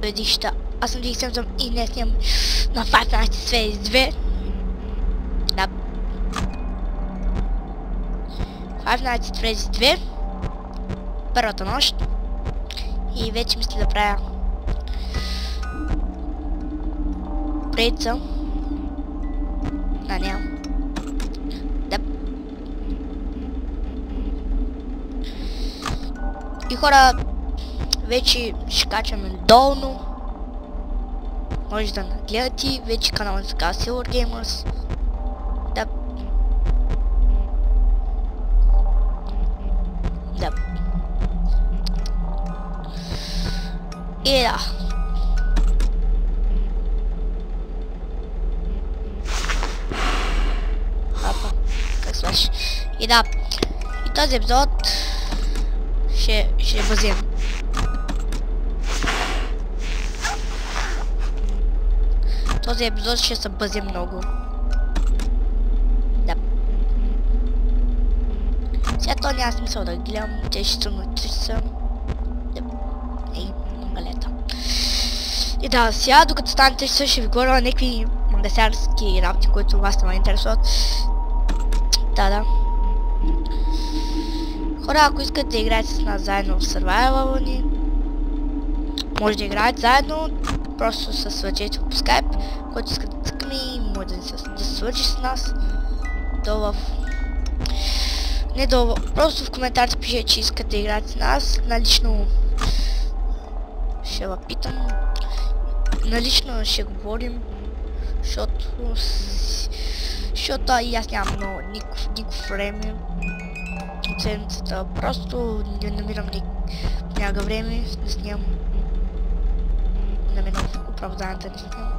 предишта. Аз съм Диксъмзъм и днес снимам на Five Nights at Freddy's 2. Да. Five Nights at Freddy's 2. Първата нощ. И вече мисля да правя предца на нея. Да. И хора, вече ще качваме долно. Може да нагледате, вече каналът се казва Silver Gamers. Да. Да. И да. Апа, как сваш. И да. И този епизод ще базирам. Този епизод ще се бъзе много. Да. Сега то няма смисъл да гледам, те ще са на 300. Да. Ей, мангалета. И да, сега докато станете ще ви говоря някакви магазиарски работи, които вас не ме интересуват. Да. Хора, ако искате да играете с нас заедно в Survival ни, може да играете заедно. Просто се свържете по Skype, който иска да цъкне и може да се свържи с нас. Просто в коментарите пишете, че искате да играете с нас. Налично ще ви питам. Налично ще говорим, защото и аз нямам много никакво време от седмицата. Просто не намирам някакво време да снимам. Намерам оправданата не снимам.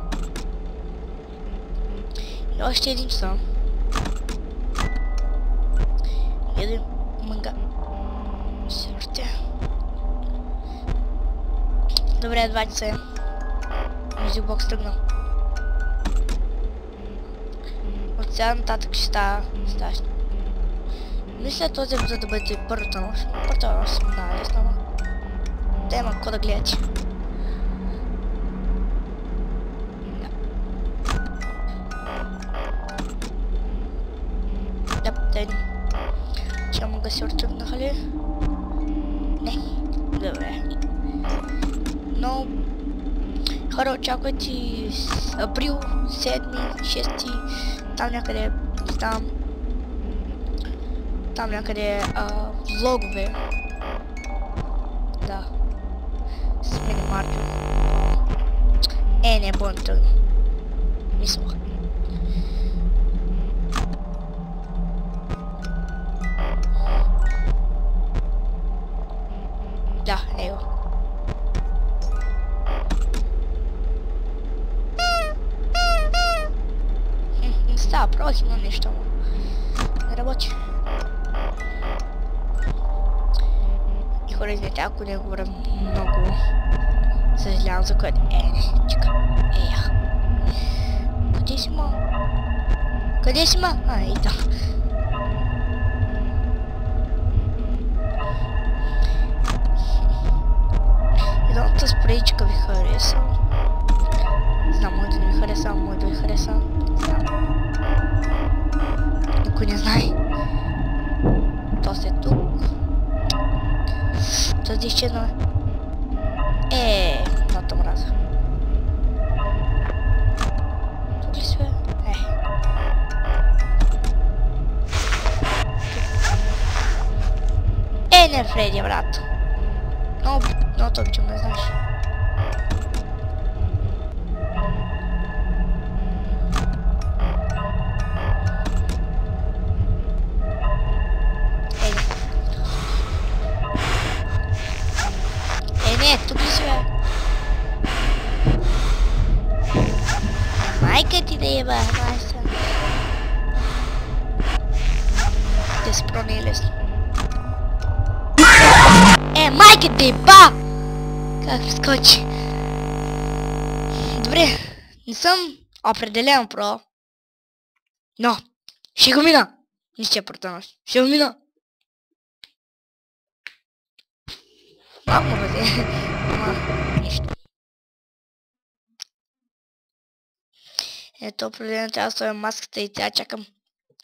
И още един сон. Един манга. Се въртя. Добре, 2 часа е. Music Box тръгна. От сега нататък ще става страшно. Мисля този епизод да бъде първата нощ. Първата нощ съм много лесна. Да има какво да гледате. Че мога си оттръгнаха ли? Не. Добре. Но хора, очаквайте април 7, 6, там някъде, не знам, там някъде влогове. Да. С мене Марджо. Не бъдем тръгна. Мислах. Да, его. Не става, пробвах има нещо, не работи. И хора, извинете, ако не говоря много, съжалявам за което. Чека. Къде си, ма? Къде си, ма? И там. Едната спрейчка ви хареса. Знам, може да не ви хареса, може да ви хареса. Знам. Никой не знае. То сте тук. Този изчезна. Ната мраза. Тук ли сме? Не, Фреди, брат. Но то обичам, не знаеш. Не, тук ли си, бе? Майка ти да еба, майса. Те си про не е лесно. Майка ти еба! Как скочи? Добре, не съм определен про. Но, ще го мина. Не ще протънаш. Ще го мина. Мамо, бъде. Ама, нищо. Ето определено трябва да сложим маската и тя чакам.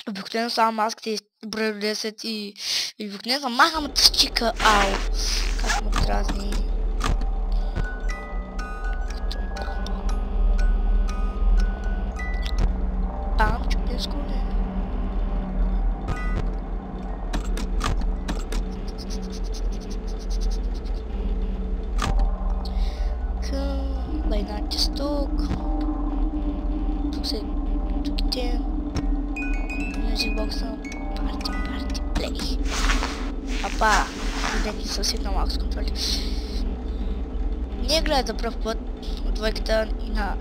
Обикновено слагам маската и броя до 10 и обикновено замахам от чика. Ау! Как му дразни. Бам, чупинско не. Лайнарите с тук. Тук се... Тук и те. Music бокса. Парти, плей. Апа! Видеки са свикнал малко с контроли. Ние гледа за пръв път от двойката и на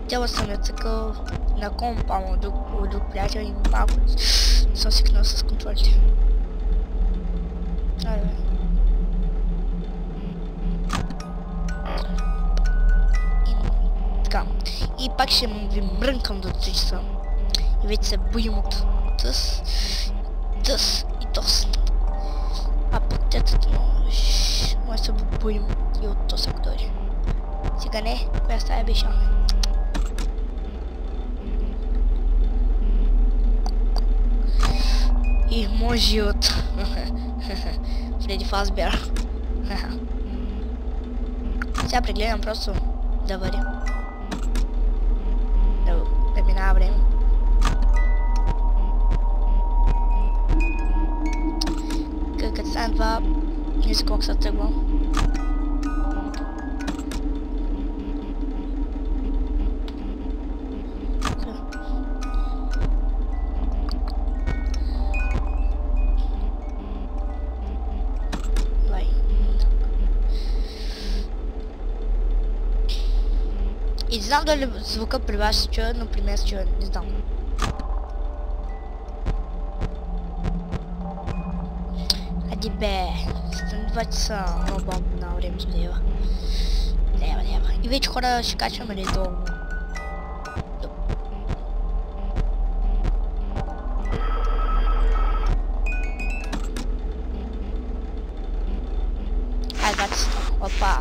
тела съм я цъкал на компа му от друг приятел и малко съм свикнал с контролите. Айде бе. И пак ще ви мрънкам до 3 часа. И вече се боим от тъс и тос. А пък тетата може се боим и от тос ако дойде. Сега не, коя стая беше? И може от Фредди Фазбер. Сега прегледам просто да варя. Да минава време. Като стане това, не знам колко се тръгвам. И не знам дали звука при вас се чуя, но при мен се чуя, не знам. Ади бе, стане 2 часа, много бомбо на време сгодева. Дева. И вече хора ще качваме редовно. Ай, гатиста, опа.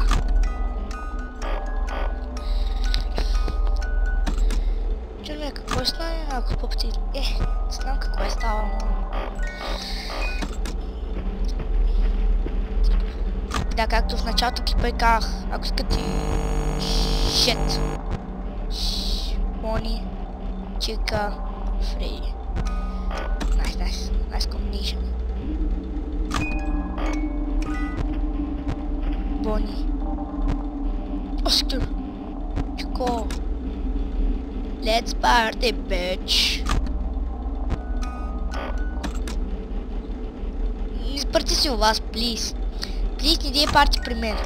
Какво става, ако попти... не знам какво е ставало. Да, както в началото клипа казах, ако искате... Shit. Bonnie, Chica, Freddy. Nice combination. Bonnie. Oscar. Chico. Let's party, bitch. Не спърти си у вас, please. Please, не дей парти при мен.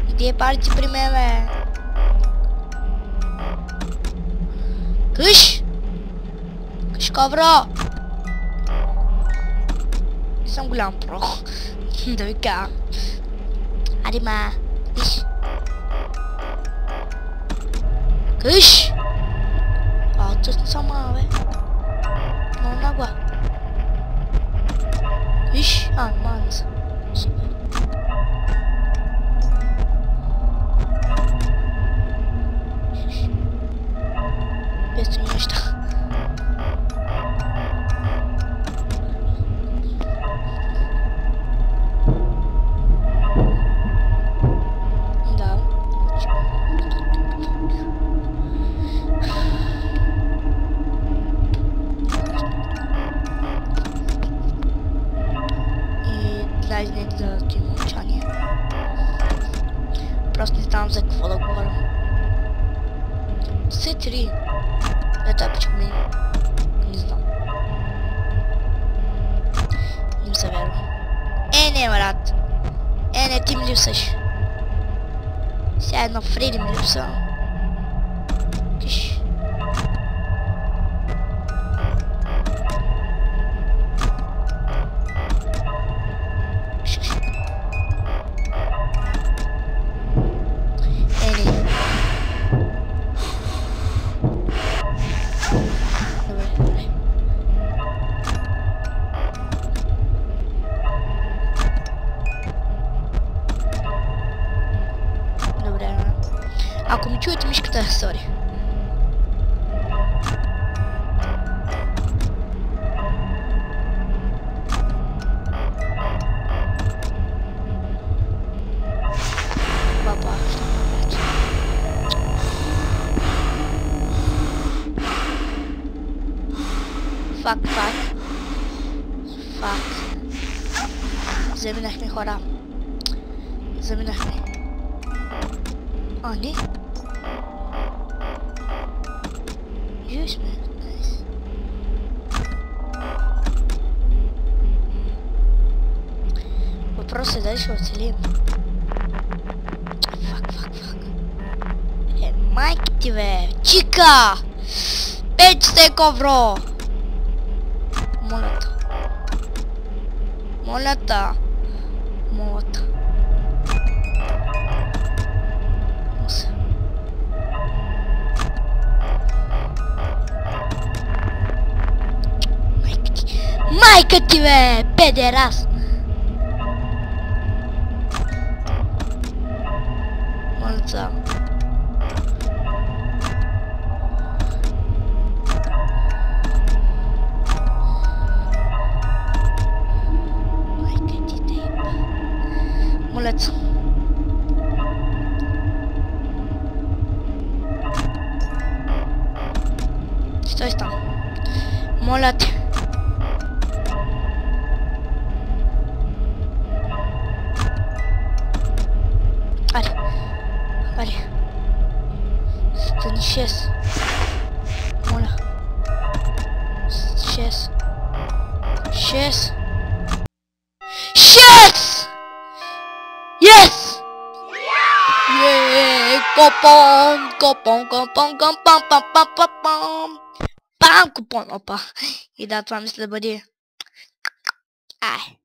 Не дей парти при мен, бе. Къш! Къш, ковро! Не съм голям про. Да ви кажа. Ади ма. Къш! Къш! Тъсно сама, бе. Много нагла. Къш! Манца. Супер. Без това неща. Просто не знам за какво да говоря. C3. Ето е почему ми. Не знам. Не ми се вярва. Не, брат. Не, ти ми липсваш. Сега едно Фредди ми липсва. Киш. Ако ми чуете мишката, сори. Фак. Заминахме, хора. А, не? Живи сме. Найс. Въпросът е дали ще оцелим. Фак. Майки ти, бе! Чика! 5 стека, бро! Молята. Майка ти, бе! Педерас! Молята. Молят. Стой там. Молят. Аре. Стани 6. Моля. 6. Yes! Yeah! Купон. Пам, купон, опа. И да, това мисля да бъде. Ай.